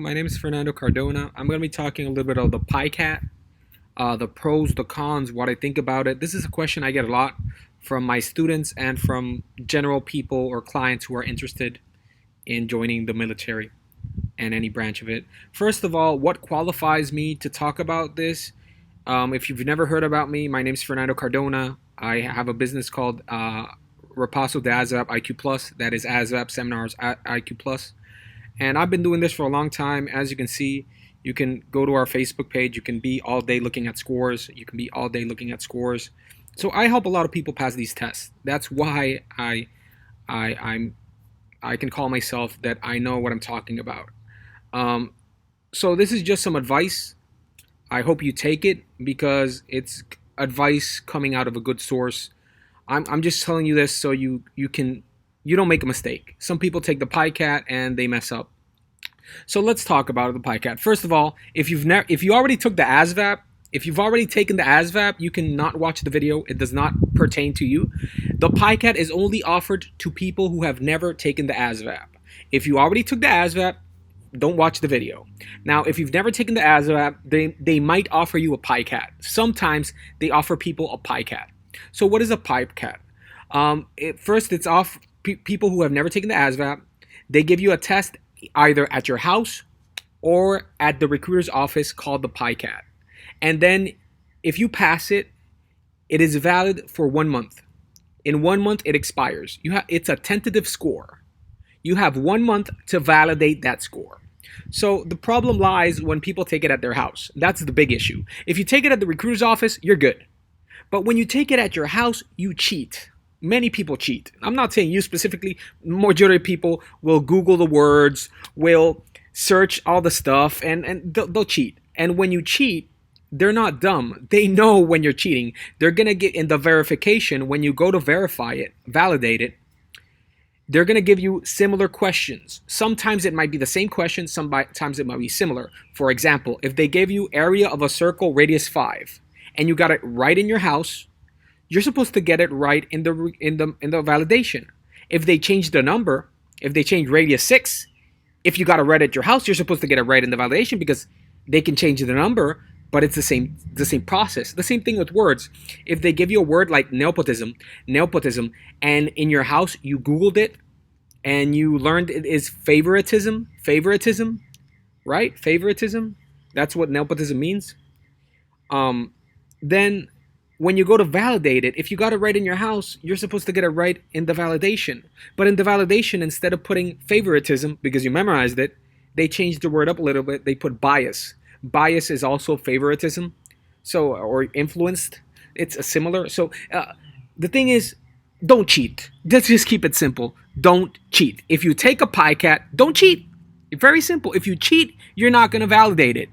My name is Fernando Cardona. I'm going to be talking a little bit of the PICAT, the pros, the cons, what I think about it. This is a question I get a lot from my students and from general people or clients who are interested in joining the military and any branch of it. First of all, what qualifies me to talk about this? If you've never heard about me, my name is Fernando Cardona. I have a business called Repaso de ASVAB IQ Plus. That is ASVAB Seminars IQ Plus. And I've been doing this for a long time. As you can see, you can go to our Facebook page. You can be all day looking at scores. You can be all day looking at scores. So I help a lot of people pass these tests. That's why I can call myself that I know what I'm talking about. So this is just some advice. I hope you take it because it's advice coming out of a good source. I'm just telling you this so you don't make a mistake. Some people take the PICAT and they mess up. So let's talk about the PICAT. First of all, if you already took the ASVAB, if you've already taken the ASVAB, you cannot watch the video. It does not pertain to you. The PICAT is only offered to people who have never taken the ASVAB. If you already took the ASVAB, don't watch the video. Now, if you've never taken the ASVAB, they might offer you a PICAT. Sometimes they offer people a PICAT. So what is a PICAT? First, it's off people who have never taken the ASVAB. They give you a test either at your house or at the recruiter's office called the PICAT. And then if you pass it, it is valid for 1 month. In 1 month, it expires. It's a tentative score. You have 1 month to validate that score. So the problem lies when people take it at their house. That's the big issue. If you take it at the recruiter's office, you're good. But when you take it at your house, you cheat. Many people cheat. I'm not saying you specifically. Majority of people will Google the words, will search all the stuff, and they'll cheat. And when you cheat, they're not dumb. They know when you're cheating. They're going to get in the verification. When you go to verify it, validate it, they're going to give you similar questions. Sometimes it might be the same question. Sometimes it might be similar. For example, if they gave you area of a circle radius 5 and you got it right in your house, you're supposed to get it right in the validation. If they change the number, if they change radius 6, if you got it right at your house, you're supposed to get it right in the validation because they can change the number, but it's the same process. The same thing with words. If they give you a word like nepotism, and in your house you Googled it and you learned it is favoritism, right? Favoritism. That's what nepotism means. Then when you go to validate it, if you got it right in your house, you're supposed to get it right in the validation. But in the validation, instead of putting favoritism, because you memorized it, they changed the word up a little bit. They put bias. Bias is also favoritism, or influenced. It's a similar. So the thing is, don't cheat. Let's just keep it simple. Don't cheat. If you take a PICAT, don't cheat. Very simple. If you cheat, you're not going to validate it.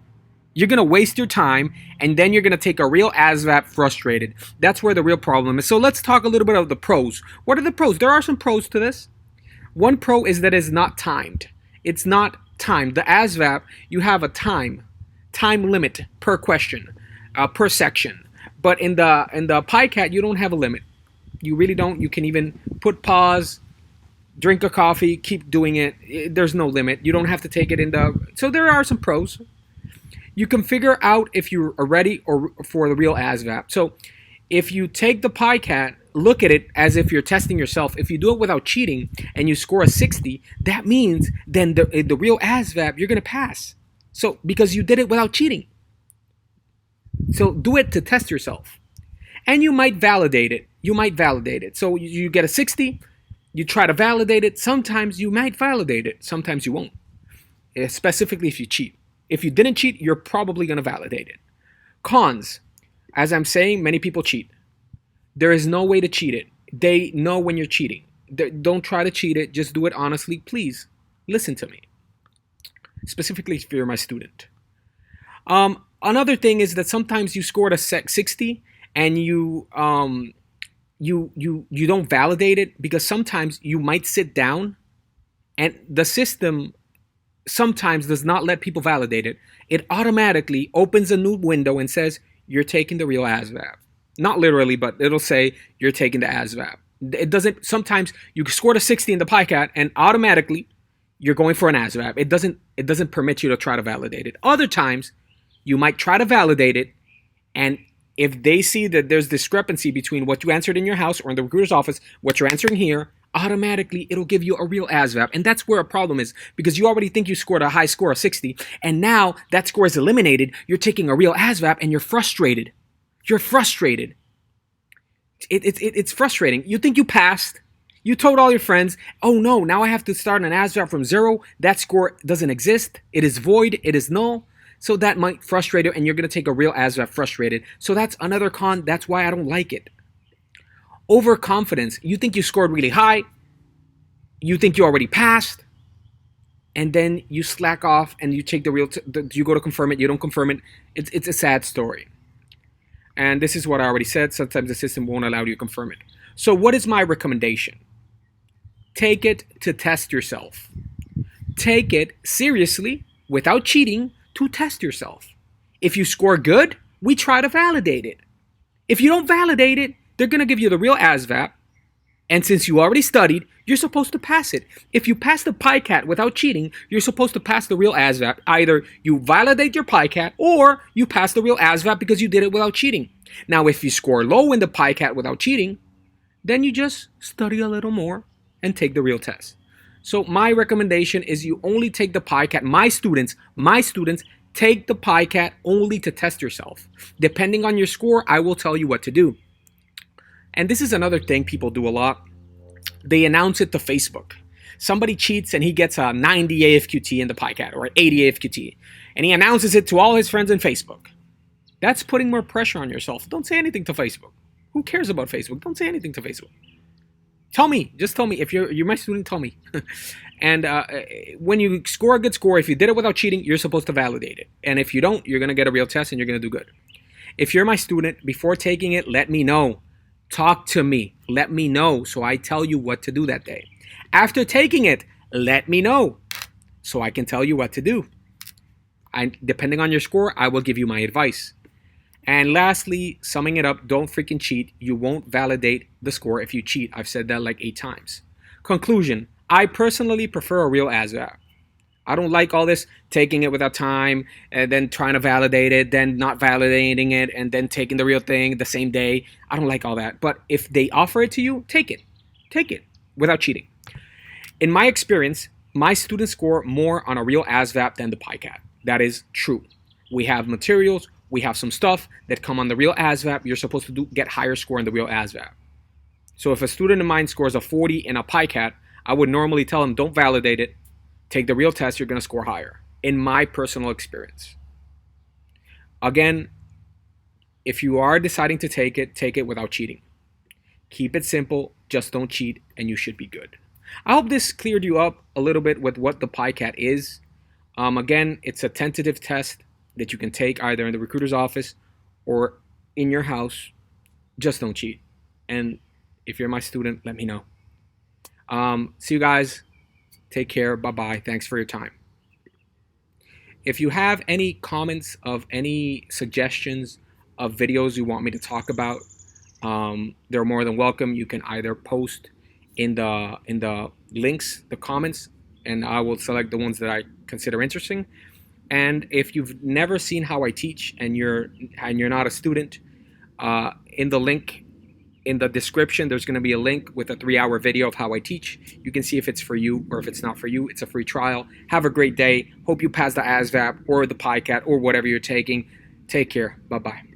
You're going to waste your time, and then you're going to take a real ASVAB frustrated. That's where the real problem is. So let's talk a little bit of the pros. What are the pros? There are some pros to this. One pro is that it's not timed. It's not timed. The ASVAB, you have a time limit per question, per section. But in the PICAT, you don't have a limit. You really don't. You can even put pause, drink a coffee, keep doing it. There's no limit. You don't have to take it in the... So there are some pros. You can figure out if you are ready or for the real ASVAB. So if you take the PICAT, look at it as if you're testing yourself. If you do it without cheating and you score a 60, that means then the real ASVAB, you're going to pass. So because you did it without cheating. So do it to test yourself. And you might validate it. So you get a 60, you try to validate it. Sometimes you might validate it. Sometimes you won't. Specifically if you cheat. If you didn't cheat, you're probably going to validate it. Cons. As I'm saying, many people cheat. There is no way to cheat it. They know when you're cheating. Don't try to cheat it. Just do it honestly. Please listen to me. Specifically if you're my student. Another thing is that sometimes you scored a 60 and you don't validate it because sometimes you might sit down and the system sometimes does not let people validate it. It automatically opens a new window and says, you're taking the real ASVAB. Not literally, but it'll say you're taking the ASVAB. It doesn't, sometimes you scored a 60 in the PICAT and automatically you're going for an ASVAB. It doesn't permit you to try to validate it. Other times, you might try to validate it, and if they see that there's discrepancy between what you answered in your house or in the recruiter's office, what you're answering here, automatically it'll give you a real ASVAB. And that's where a problem is, because you already think you scored a high score of 60, and now that score is eliminated. You're taking a real ASVAB and you're frustrated. You're frustrated. It's frustrating. You think you passed. You told all your friends, oh no, now I have to start an ASVAB from zero. That score doesn't exist. It is void. It is null. So that might frustrate you, and you're going to take a real ASVAB frustrated. So that's another con. That's why I don't like it. Overconfidence. You think you scored really high. You think you already passed. And then you slack off and you take the real, you go to confirm it. You don't confirm it. It's a sad story. And this is what I already said. Sometimes the system won't allow you to confirm it. So what is my recommendation? Take it to test yourself. Take it seriously, without cheating, to test yourself. If you score good, we try to validate it. If you don't validate it, they're going to give you the real ASVAB. And since you already studied, you're supposed to pass it. If you pass the PICAT without cheating, you're supposed to pass the real ASVAB. Either you validate your PICAT or you pass the real ASVAB because you did it without cheating. Now, if you score low in the PICAT without cheating, then you just study a little more and take the real test. So my recommendation is you only take the PICAT. My students, take the PICAT only to test yourself. Depending on your score, I will tell you what to do. And this is another thing people do a lot. They announce it to Facebook. Somebody cheats and he gets a 90 AFQT in the PICAT or an 80 AFQT. And he announces it to all his friends on Facebook. That's putting more pressure on yourself. Don't say anything to Facebook. Who cares about Facebook? Don't say anything to Facebook. Tell me. Just tell me. If you're my student, tell me. And when you score a good score, if you did it without cheating, you're supposed to validate it. And if you don't, you're going to get a real test and you're going to do good. If you're my student, before taking it, let me know. Talk to me. Let me know so I tell you what to do that day. After taking it, let me know so I can tell you what to do. Depending on your score, I will give you my advice. And lastly, summing it up, don't freaking cheat. You won't validate the score if you cheat. I've said that like 8 times. Conclusion, I personally prefer a real ASVAB. I don't like all this taking it without time and then trying to validate it, then not validating it, and then taking the real thing the same day. I don't like all that. But if they offer it to you, take it. Take it without cheating. In my experience, my students score more on a real ASVAB than the PICAT. That is true. We have materials. We have some stuff that come on the real ASVAB. You're supposed to get higher score in the real ASVAB. So if a student of mine scores a 40 in a PICAT, I would normally tell them, don't validate it. Take the real test, you're going to score higher. In my personal experience. Again, if you are deciding to take it without cheating. Keep it simple, just don't cheat, and you should be good. I hope this cleared you up a little bit with what the PICAT is. Again, it's a tentative test that you can take either in the recruiter's office or in your house. Just don't cheat. And if you're my student, let me know. See you guys. Take care. Bye-bye. Thanks for your time. If you have any comments of any suggestions of videos you want me to talk about, they're more than welcome. You can either post in the links, the comments, and I will select the ones that I consider interesting. And if you've never seen how I teach and you're not a student, in the link in the description, there's going to be a link with a 3-hour video of how I teach. You can see if it's for you or if it's not for you. It's a free trial. Have a great day. Hope you pass the ASVAB or the PICAT or whatever you're taking. Take care. Bye-bye.